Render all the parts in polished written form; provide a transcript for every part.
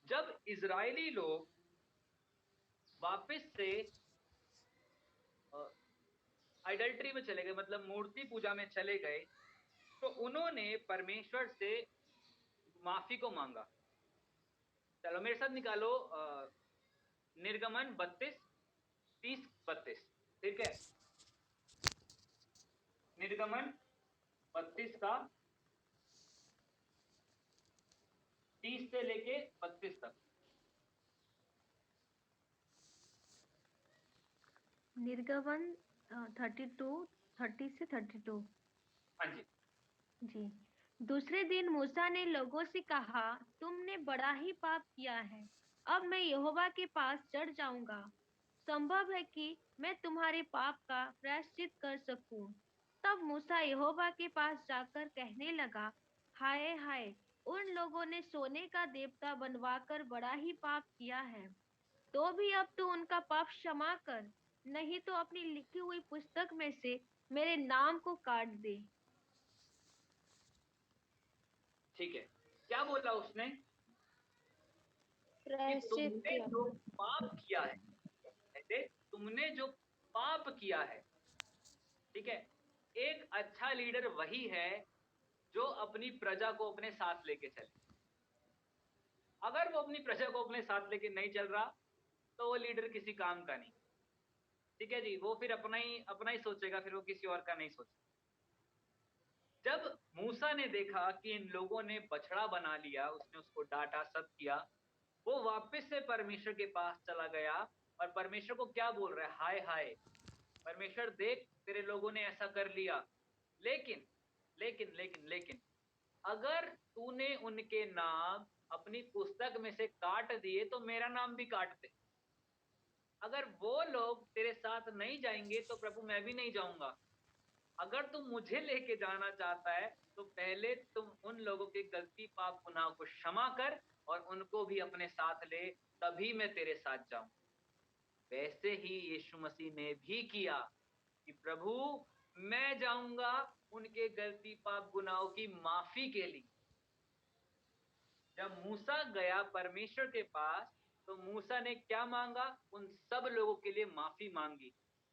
जब इजरायली लोग वापस से आइडल्ट्री में चले गए, मतलब मूर्ति पूजा में चले गए, तो उन्होंने परमेश्वर से माफी को मांगा। चलो मेरे साथ निकालो निर्गमन 32, 30, 32। ठीक है, निर्गमन 32 का 30 से लेके 32 तक। निर्गमन 32, 30 से 32। हाँ जी। जी। दूसरे दिन मूसा ने लोगों से कहा, तुमने बड़ा ही पाप किया है। अब मैं यहोवा के पास चढ़ जाऊंगा। संभव है कि मैं तुम्हारे पाप का प्रायश्चित कर सकूं। तब मूसा यहोवा के पास जाकर कहने लगा, हाय हाय, उन लोगों ने सोने का देवता बनवाकर बड़ा ही पाप किया है। तो भी अब तू उनका पाप क्षमा कर, नहीं तो अपनी लिखी हुई पुस्तक में से मेरे नाम को काट दे। ठीक है, क्या बोला उसने? कि प्रायश्चित। तुमने जो पाप किया है, कहते तुमने जो पाप किया है, ठीक है। एक अच्छा लीडर वही है जो अपनी प्रजा को अपने साथ लेके चले। अगर वो अपनी प्रजा को अपने साथ लेके नहीं चल रहा, तो वो लीडर किसी काम का नहीं। ठीक है जी, वो फिर अपना ही सोचेगा, फिर वो किसी और का नहीं सोचेगा। जब मूसा ने देखा कि इन लोगों ने बछड़ा बना लिया, उसने उसको डांटा, सब किया, वो वापस से परमेश्वर के पास चला गया और परमेश्वर को क्या बोल रहा है? हाय हाय परमेश्वर, देख तेरे लोगों ने ऐसा कर लिया, लेकिन लेकिन अगर तूने उनके नाम अपनी पुस्तक में से काट दिए तो मेरा नाम भी काट दे। अगर वो लोग तेरे साथ नहीं जाएंगे तो प्रभु मैं भी नहीं जाऊंगा। अगर तू मुझे लेके जाना चाहता है तो पहले तुम उन लोगों के गलती पाप गुनाह को क्षमा कर और उनको भी अपने साथ ले, तभी मैं तेरे साथ जाऊं। वैसे ही यीशु मसीह ने भी किया कि प्रभु मैं जाऊंगा उनके गलती पाप गुनाहों की माफी के लिए। जब मूसा गया परमेश्वर के पास, तो मूसा ने क्या मांगा? उन सब लोगों के लिए माफी मांगी,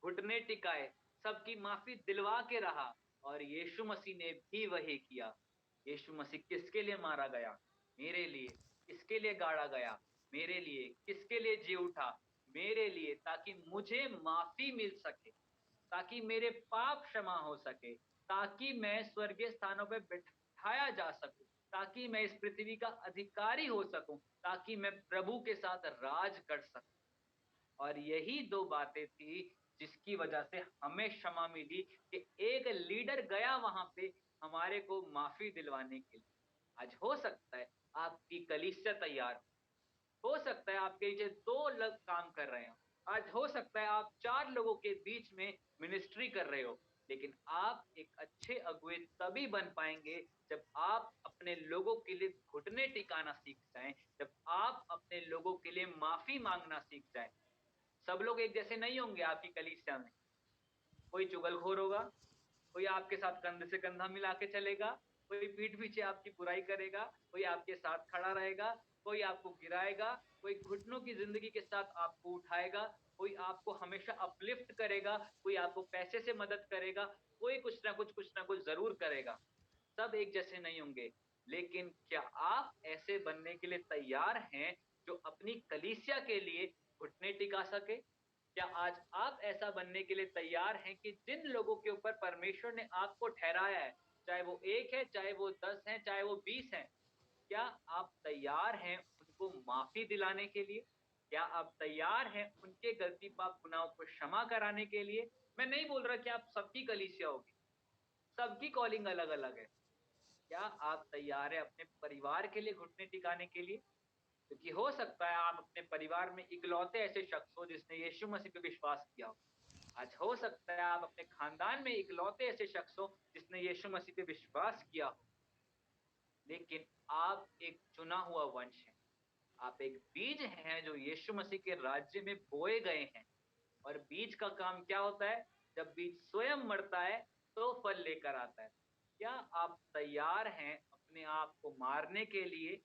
घुटने टिकाए, सबकी माफी दिलवा के रहा। और यीशु मसीह ने भी वही किया। यीशु मसीह किसके लिए मारा गया? मेरे लिए। किसके लिए गाड़ा गया? मेरे लिए। किसके लिए जी उठा? मेरे लिए, ताकि मुझे माफी मिल सके, ताकि मेरे पाप क्षमा हो सके, ताकि मैं स्वर्गीय स्थानों पर बिठाया जा सकूं, ताकि मैं इस पृथ्वी का अधिकारी हो सकूं, ताकि मैं प्रभु के साथ राज कर सकूं। और यही दो बातें थी जिसकी वजह से हमें क्षमा मिली, कि एक लीडर गया वहां पे हमारे को माफी दिलवाने के लिए। आज हो सकता है आपकी कलीसिया तैयार हो सकता है आपके नीचे 2 लोग काम कर रहे हो, आज हो सकता है आप 4 लोगों के बीच में मिनिस्ट्री कर रहे हो, लेकिन आप एक अच्छे अगुए तभी बन पाएंगे जब आप अपने लोगों के लिए घुटने टिकाना सीख जाएं, जब आप अपने लोगों के लिए माफी मांगना सीख जाएं। सब लोग एक जैसे नहीं होंगे आपकी कलीसिया में। कोई चुगलखोर होगा, कोई आपके साथ कंधे से कंधा मिला के चलेगा, कोई पीठ पीछे आपकी बुराई करेगा, कोई आपके साथ खड़ा रहेगा, कोई आपको गिराएगा, कोई घुटनों की जिंदगी के साथ आपको उठाएगा, कोई आपको हमेशा अपलिफ्ट करेगा, कोई आपको पैसे से मदद करेगा, कोई कुछ ना कुछ जरूर करेगा। सब एक जैसे नहीं होंगे। लेकिन क्या आप ऐसे बनने के लिए तैयार हैं जो अपनी कलीसिया के लिए घुटने टिका सके? क्या आज आप ऐसा बनने के लिए तैयार हैं कि जिन लोगों के ऊपर परमेश्वर ने आपको ठहराया है, चाहे वो 1 है, चाहे वो 10 है, चाहे वो 20 है, क्या आप तैयार हैं उनको माफी दिलाने के लिए? क्या आप तैयार हैं उनके गलती पाप गुनाहों को क्षमा कराने के लिए? मैं नहीं बोल रहा कि आप सबकी कलीसिया होगी, सबकी कॉलिंग अलग अलग है। क्या आप तैयार हैं अपने परिवार के लिए घुटने टिकाने के लिए? क्योंकि हो सकता है आप अपने परिवार में इकलौते ऐसे शख्स हो जिसने यीशु मसीह पे विश्वास किया हो। आज हो सकता है आप अपने खानदान में इकलौते ऐसे शख्स हो जिसने यीशु मसीह पे विश्वास किया हो, लेकिन आप एक चुना हुआ वंश हैं। आप एक बीज हैं जो यीशु मसीह के राज्य में बोए गए हैं। और बीज का काम क्या होता है? जब बीज स्वयं मरता है तो फल लेकर आता है। क्या आप तैयार हैं अपने आप को मारने के लिए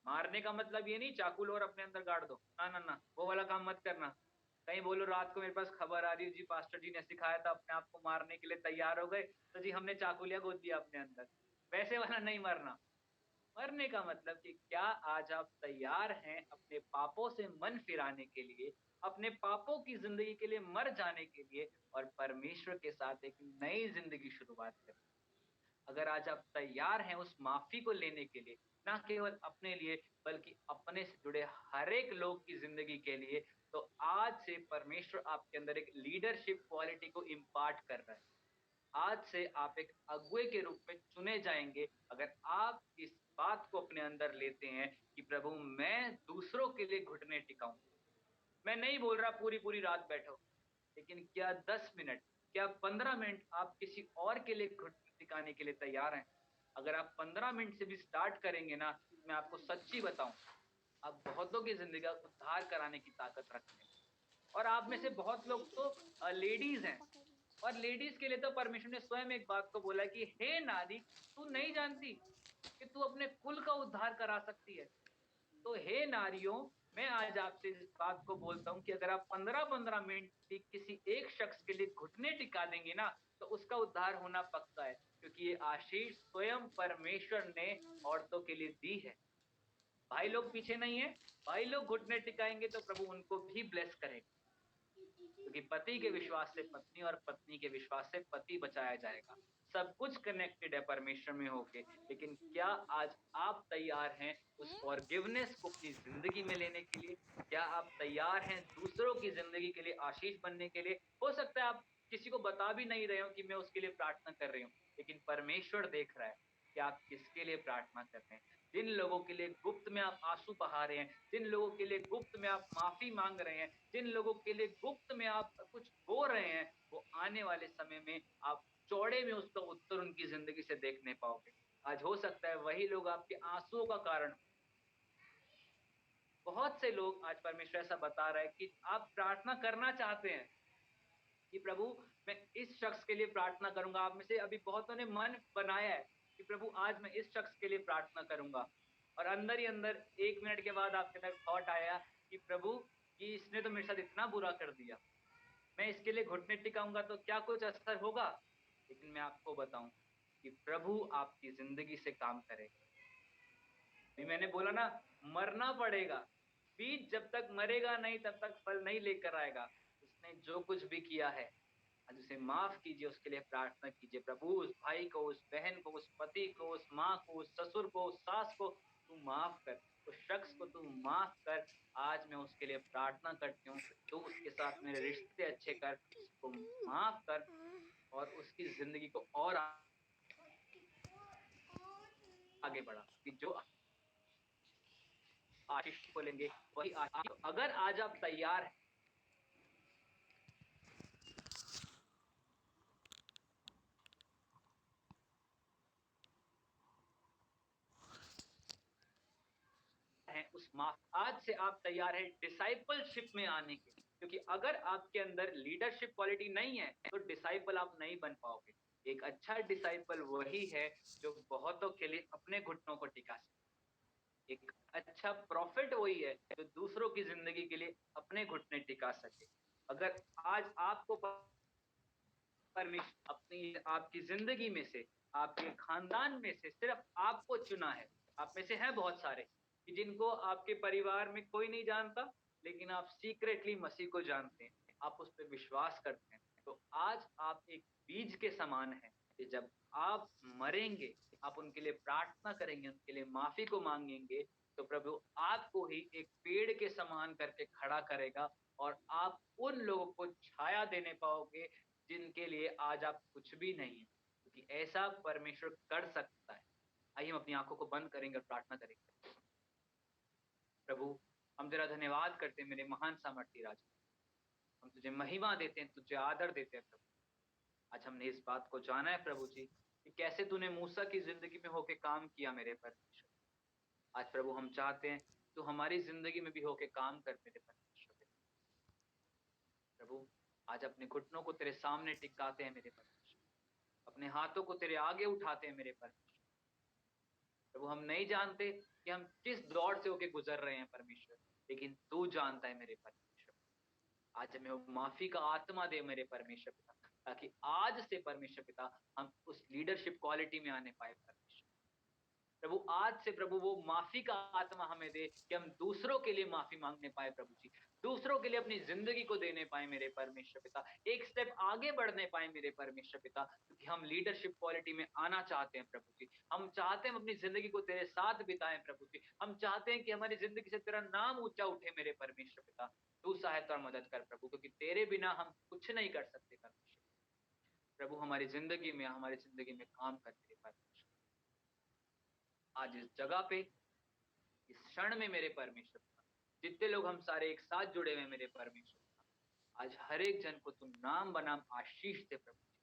मारने का मतलब ये नहीं चाकू लो और अपने अंदर गाड़ दो, ना ना ना, वो वाला काम मत करना। कहीं बोलो रात को मेरे पास खबर आ रही है जी, पास्टर जी ने सिखाया था अपने आप को मारने के लिए तैयार हो गए, तो जी हमने चाकू लिया गोद दिया अपने अंदर। वैसे वाला नहीं मरना। मरने का मतलब कि क्या आज आप तैयार हैं अपने पापों से मन फिराने के लिए, अपने पापों की जिंदगी के लिए मर जाने के लिए और परमेश्वर के साथ एक नई जिंदगी शुरुआत करें। अगर आज आप तैयार हैं उस माफी को लेने के लिए, ना केवल अपने लिए बल्कि अपने से जुड़े हर एक लोग की जिंदगी के लिए, तो आज से परमेश्वर आपके अंदर एक लीडरशिप क्वालिटी को इम्पार्ट कर रहा है। आज से आप एक अगुए के रूप में चुने जाएंगे अगर आप इस बात को अपने अंदर लेते हैं कि प्रभु मैं दूसरों के लिए घुटने टिकाऊं। मैं नहीं बोल रहा पूरी पूरी रात बैठो, लेकिन क्या 10 मिनट, क्या 15 मिनट आप किसी और के लिए घुटने टिकाने के लिए तैयार हैं? अगर आप 15 मिनट से भी स्टार्ट करेंगे ना, मैं आपको सच्ची बताऊं, आप बहुतों की जिंदगी का उद्धार कराने की ताकत रखते हैं। और आप में से बहुत लोग तो लेडीज हैं, और लेडीज के लिए तो परमेश्वर ने स्वयं एक बात को बोला कि हे नारी, तू नहीं जानती कि तू अपने कुल का उद्धार करा सकती है। तो हे नारियों, मैं आज आपसे इस बात को बोलता हूं कि अगर आप 15-15 मिनट भी किसी एक शख्स के लिए घुटने टिका देंगे ना, तो उसका उद्धार होना पक्का है, क्योंकि ये आशीष स्वयं परमेश्वर ने औरतों के लिए दी है। भाई लोग पीछे नहीं है, भाई लोग घुटने टिकाएंगे तो प्रभु उनको भी ब्लेस करेगा, क्योंकि पति के विश्वास से पत्नी और पत्नी के विश्वास से पति बचाया जाएगा। सब कुछ कनेक्टेड है परमेश्वर में होके। लेकिन क्या आज आप तैयार हैं उस फॉरगिवनेस को अपनी जिंदगी में लेने के लिए? क्या आप तैयार हैं दूसरों की जिंदगी के लिए आशीष बनने के लिए? हो सकता है आप किसी को बता भी नहीं रहे हो कि मैं उसके लिए प्रार्थना कर रही हूँ, लेकिन परमेश्वर देख रहा है कि आप किसके लिए प्रार्थना कर रहे हैं। जिन लोगों के लिए गुप्त में आप आंसू बहा रहे हैं, जिन लोगों के लिए गुप्त में आप माफी मांग रहे हैं, जिन लोगों के लिए गुप्त में आप कुछ बो रहे हैं, वो आने वाले समय में आप चौड़े में उसका उत्तर उनकी जिंदगी से देखने पाओगे। आज हो सकता है वही लोग आपके आंसुओं का कारण। बहुत से लोग आज परमेश्वर ऐसा बता रहा है कि आप प्रार्थना करना चाहते हैं कि प्रभु मैं इस शख्स के लिए प्रार्थना करूंगा। आप में से अभी बहुतों ने मन बनाया है कि प्रभु आज मैं इस शख्स के लिए प्रार्थना करूंगा, और अंदर ही अंदर 1 मिनट के बाद आपके अंदर थॉट आया कि प्रभु कि इसने तो मेरे साथ इतना बुरा कर दिया, मैं इसके लिए घुटने टिकाऊंगा तो क्या कुछ असर होगा? लेकिन मैं आपको बताऊं कि प्रभु आपकी जिंदगी से काम करेगा। भी मैंने बोला ना, मरना पड़ेगा। बीज जब तक मरेगा नहीं तब तक फल नहीं लेकर आएगा। उसने जो कुछ भी किया है आज उसे माफ कीजिए, उसके लिए प्रार्थना कीजिए। प्रभु उस भाई को, उस बहन को, उस पति को, उस माँ को, उस ससुर को, उस सास को तू माफ कर, उस शख्स को तू माफ कर। आज मैं उसके लिए प्रार्थना करती हूँ, तू उसके साथ मेरे रिश्ते अच्छे कर, उसको माफ कर और उसकी जिंदगी को और आगे बढ़ा कि जो आशीष को लेंगे वही आशीष। अगर आज आप तैयार हैं उस माफ, आज से आप तैयार हैं डिसाइपलशिप में आने के, क्योंकि अगर आपके अंदर लीडरशिप क्वालिटी नहीं है तो डिसाइपल आप नहीं बन पाओगे। एक अच्छा डिसाइपल वही है जो बहुतों के लिए अपने घुटनों को टिका सके। एक अच्छा प्रॉफिट वही है जो दूसरों की जिंदगी के लिए अपने घुटने टिका सके। अगर आज आपको परमेश्वर अपनी आपकी जिंदगी में से, आपके खानदान में से सिर्फ आपको चुना है, आप में से हैं बहुत सारे कि जिनको आपके परिवार में कोई नहीं जानता, लेकिन आप सीक्रेटली मसीह को जानते हैं, आप उस पर विश्वास करते हैं। तो आज आप एक बीज के समान हैं कि जब आप मरेंगे, आप उनके लिए प्रार्थना करेंगे, उनके लिए माफी को मांगेंगे, तो प्रभु आपको ही एक पेड़ के समान करके खड़ा करेगा और आप उन लोगों को छाया देने पाओगे जिनके लिए आज आप कुछ भी नहीं है, क्योंकि ऐसा परमेश्वर कर सकता है। आइए हम अपनी आंखों को बंद करेंगे और प्रार्थना करेंगे। प्रभु हम तेरा धन्यवाद करते हैं मेरे महान सामर्थी राजा, हम तुझे महिमा देते हैं, तुझे आदर देते हैं। प्रभु आज हमने इस बात को जाना है प्रभु जी कि कैसे तूने मूसा की जिंदगी में होके काम किया मेरे परमेश्वर। आज प्रभु हम चाहते हैं तू हमारी जिंदगी में भी होके काम कर मेरे परमेश्वर। प्रभु आज अपने घुटनों को तेरे सामने टिकाते हैं मेरे परमेश्वर, अपने हाथों को तेरे आगे उठाते हैं मेरे परमेश्वर। प्रभु हम नहीं जानते कि हम किस दौर से होके गुजर रहे हैं परमेश्वर, लेकिन तू जानता है मेरे परमेश्वर। आज हमें वो माफी का आत्मा दे मेरे परमेश्वर पिता, ताकि आज से परमेश्वर पिता हम उस लीडरशिप क्वालिटी में आने पाए परमेश्वर प्रभु। आज से प्रभु वो माफी का आत्मा हमें दे कि हम दूसरों के लिए माफी मांगने पाए प्रभु जी, दूसरों के लिए अपनी जिंदगी को देने पाए मेरे परमेश्वर पिता, एक स्टेप आगे बढ़ने पाए मेरे परमेश्वर पिता, क्योंकि हम लीडरशिप क्वालिटी में आना चाहते हैं प्रभु जी। हम चाहते हैं हम अपनी जिंदगी को तेरे साथ बिताएं प्रभु जी। हम चाहते हैं कि हमारी जिंदगी से तेरा नाम ऊंचा उठे मेरे परमेश्वर पिता। तू सहायता और मदद कर प्रभु, क्योंकि तेरे बिना हम कुछ नहीं कर सकते परमेश्वर प्रभु। हमारी जिंदगी में काम कर मेरे परमेश्वर। आज इस जगह पे, इस क्षण में मेरे परमेश्वर पिता, जितने लोग हम सारे एक साथ जुड़े हुए मेरे परमेश्वर पिता, आज हर एक जन को तू नाम बनाम आशीष दे प्रभु जी।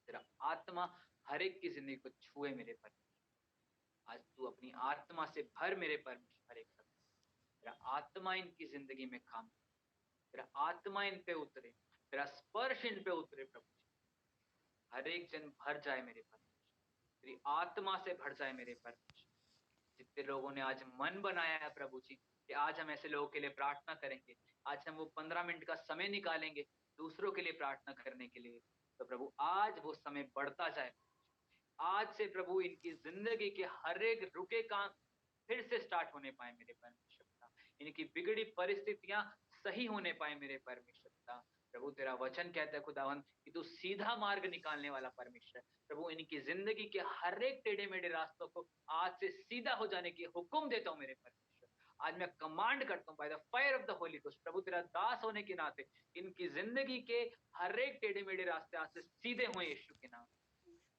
तेरा आत्मा हर एक की जिंदगी को छुए मेरे परमेश्वर। आज तू अपनी आत्मा से भर मेरे परमेश्वर हर एक सब। तेरा आत्मा इनकी जिंदगी में काम करे, तेरा आत्मा इन पे उतरे, तेरा स्पर्श इन पे उतरे प्रभु जी। हर एक जन भर जाए मेरे परमेश्वर, तेरी आत्मा से भर जाए मेरे परमेश्वर। जितने लोगों ने आज मन बनाया है प्रभु जी कि आज हम ऐसे लोगों के लिए प्रार्थना करेंगे, आज हम वो 15 मिनट का समय निकालेंगे दूसरों के लिए प्रार्थना करने के लिए, तो प्रभु आज वो समय बढ़ता जाए। आज से प्रभु इनकी जिंदगी के हर एक रुके काम फिर से स्टार्ट होने पाए मेरे परमेश्वर पिता। इनकी बिगड़ी परिस्थितियां सही होने पाए मेरे परमेश्वर पिता। प्रभु तेरा वचन कहता है खुदावन कि तू सीधा मार्ग निकालने वाला परमेश्वर है। प्रभु इनकी जिंदगी के हर एक टेढ़े मेढ़े रास्तों को आज से सीधा हो जाने की हुक्म देता हूँ मेरे परमेश्वर। आज मैं कमांड करता हूँ by the fire of the Holy Ghost, प्रभु तेरा दास होने के नाते इनकी जिंदगी के हर एक टेढ़े मेढ़े रास्ते आज से सीधे हुए यीशु के नाम।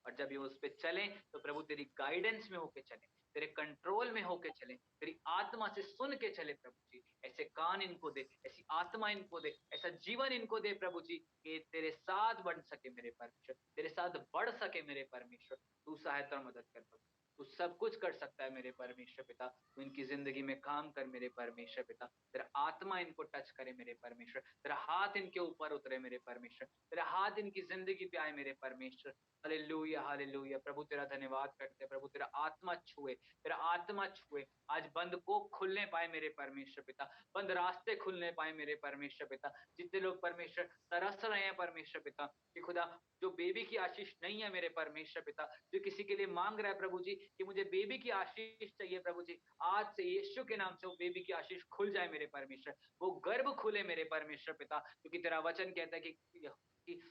और जब ये उस पे चले तो प्रभु तेरी गाइडेंस में होके चले, तेरे कंट्रोल में होके चले, तेरी आत्मा से सुन के चले प्रभु जी। ऐसे कान इनको दे, ऐसी आत्मा इनको दे, ऐसा जीवन इनको दे प्रभु जी कि तेरे साथ बढ़ सके मेरे परमेश्वर, तेरे साथ बढ़ सके मेरे परमेश्वर। तू सहायता और मदद कर प्रभु, तू सब कुछ कर सकता है मेरे परमेश्वर पिता। तू इनकी जिंदगी में काम कर मेरे परमेश्वर पिता। तेरा आत्मा इनको टच करे मेरे परमेश्वर, तेरा हाथ इनके ऊपर उतरे मेरे परमेश्वर, तेरा हाथ इनकी जिंदगी पे आए मेरे परमेश्वर। Hallelujah hallelujah. प्रभु तेरा धन्यवाद करते हैं, प्रभु तेरा आत्मा छुए, तेरा आत्मा छुए। आज बंद को खुलने पाए मेरे परमेश्वर पिता, बंद रास्ते खुलने पाए मेरे परमेश्वर पिता। जितने लोग परमेश्वर तरस रहे हैं परमेश्वर पिता कि खुदा जो बेबी की आशीष नहीं है मेरे परमेश्वर पिता, जो किसी के लिए मांग रहा है प्रभु जी कि मुझे बेबी की आशीष चाहिए प्रभु जी, आज से यीशु के नाम से वो बेबी की आशीष खुल जाए मेरे परमेश्वर, वो गर्भ खुले मेरे परमेश्वर पिता। क्योंकि तेरा वचन कहता है कि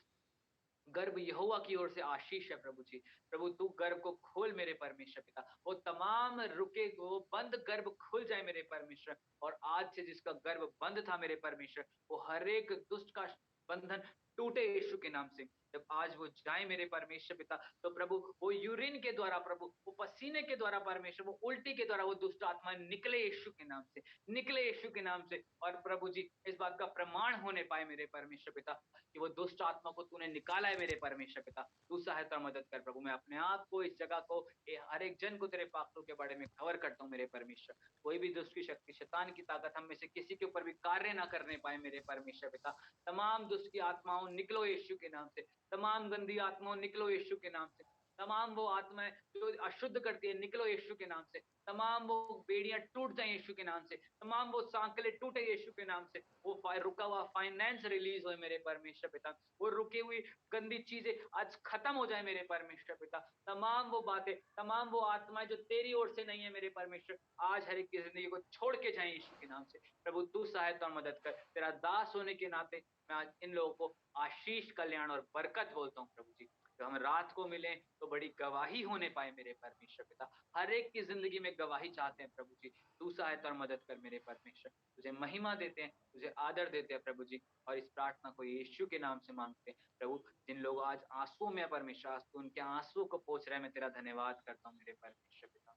गर्भ यहोवा की ओर से आशीष है प्रभु जी। प्रभु तू गर्भ को खोल मेरे परमेश्वर पिता, वो तमाम रुके वो बंद गर्भ खुल जाए मेरे परमेश्वर। और आज से जिसका गर्भ बंद था मेरे परमेश्वर, वो हर एक दुष्ट का बंधन टूटे यीशु के नाम से। जब आज वो जाए मेरे परमेश्वर पिता, तो प्रभु वो यूरिन के द्वारा, प्रभु वो पसीने के द्वारा परमेश्वर, वो उल्टी के द्वारा वो दुष्ट आत्मा निकले यीशु के नाम से, निकले यीशु के नाम से। और प्रभु जी इस बात का प्रमाण होने पाए मेरे परमेश्वर पिता कि वो दुष्ट आत्मा को तूने निकाला है मेरे परमेश्वर पिता। तू सहायता और मदद कर प्रभु। मैं अपने आप को, इस जगह को, हर एक जन को तेरे पापों के बारे में कवर करता हूँ मेरे परमेश्वर। कोई भी दुष्ट की शक्ति, शैतान की ताकत हम में से किसी के ऊपर भी कार्य ना करने पाए मेरे परमेश्वर पिता। तमाम दुष्ट की आत्माओं निकलो यीशु के नाम से, तमाम गंदी आत्माओं निकलो यीशु के नाम से, तमाम वो आत्माएं जो अशुद्ध करती है निकलो यीशु के नाम से, तमाम वो बेड़ियां टूट जाए यीशु के नाम से, तमाम वो सांकले टूटे यीशु के नाम से। वो रुका हुआ फाइनेंस रिलीज हो मेरे परमेश्वर पिता, वो रुकी हुई गंदी चीजें आज खत्म हो जाए मेरे परमेश्वर पिता। तमाम वो बातें, तमाम वो आत्माएं जो तेरी ओर से नहीं है मेरे परमेश्वर, आज हर एक की जिंदगी को छोड़ के जाए यीशु के नाम से। प्रभु तू सहायता और मदद कर, तेरा दास होने के नाते मैं आज इन लोगों को आशीष, कल्याण और बरकत बोलता हूँ प्रभु जी। तो हम रात को मिले तो बड़ी गवाही होने पाए मेरे परमेश्वर पिता। हर एक की जिंदगी में गवाही चाहते हैं प्रभु जी। तू सहायता और मदद कर मेरे परमेश्वर। तुझे महिमा देते हैं, तुझे आदर देते हैं प्रभु जी। और इस प्रार्थना को यीशु के नाम से मांगते हैं प्रभु। जिन लोग आज आंसू में परमेश्वर, आज तू उनके आंसू को पोंछ रहा है, मैं तेरा धन्यवाद करता हूँ मेरे परमेश्वर पिता।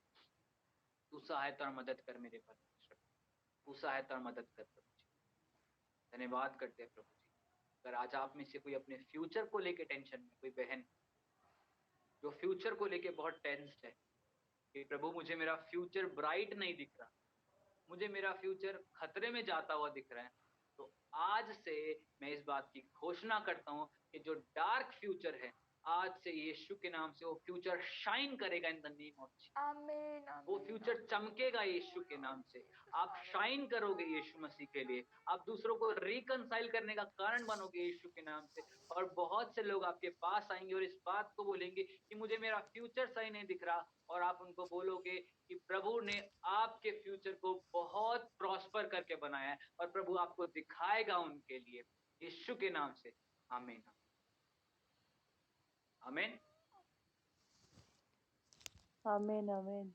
तू सहायता और मदद कर मेरे परमेश्वर, तू सहायता और मदद कर प्रभु जी। धन्यवाद करते हैं प्रभु जी। अगर आज आप में से कोई अपने फ्यूचर को लेके टेंशन में, कोई बहन जो फ्यूचर को लेके बहुत टेंस्ड है कि प्रभु मुझे मेरा फ्यूचर ब्राइट नहीं दिख रहा, मुझे मेरा फ्यूचर खतरे में जाता हुआ दिख रहा है, तो आज से मैं इस बात की घोषणा करता हूं कि जो डार्क फ्यूचर है आज से यीशु के नाम से वो फ्यूचर शाइन करेगा in the name of Jesus. आमीन वो आमीन फ्यूचर चमकेगा यीशु के नाम से। आप शाइन करोगे यीशु मसीह के लिए, आप दूसरों को रिकंसाइल करने का कारण बनोगे यीशु के नाम से। और बहुत से लोग आपके पास आएंगे और इस बात को बोलेंगे कि मुझे मेरा फ्यूचर सही नहीं दिख रहा, और आप उनको बोलोगे कि प्रभु ने आपके फ्यूचर को बहुत प्रॉस्पर करके बनाया है, और प्रभु आपको दिखाएगा उनके लिए यीशु के नाम से। आमीन आमीन। आमीन आमीन।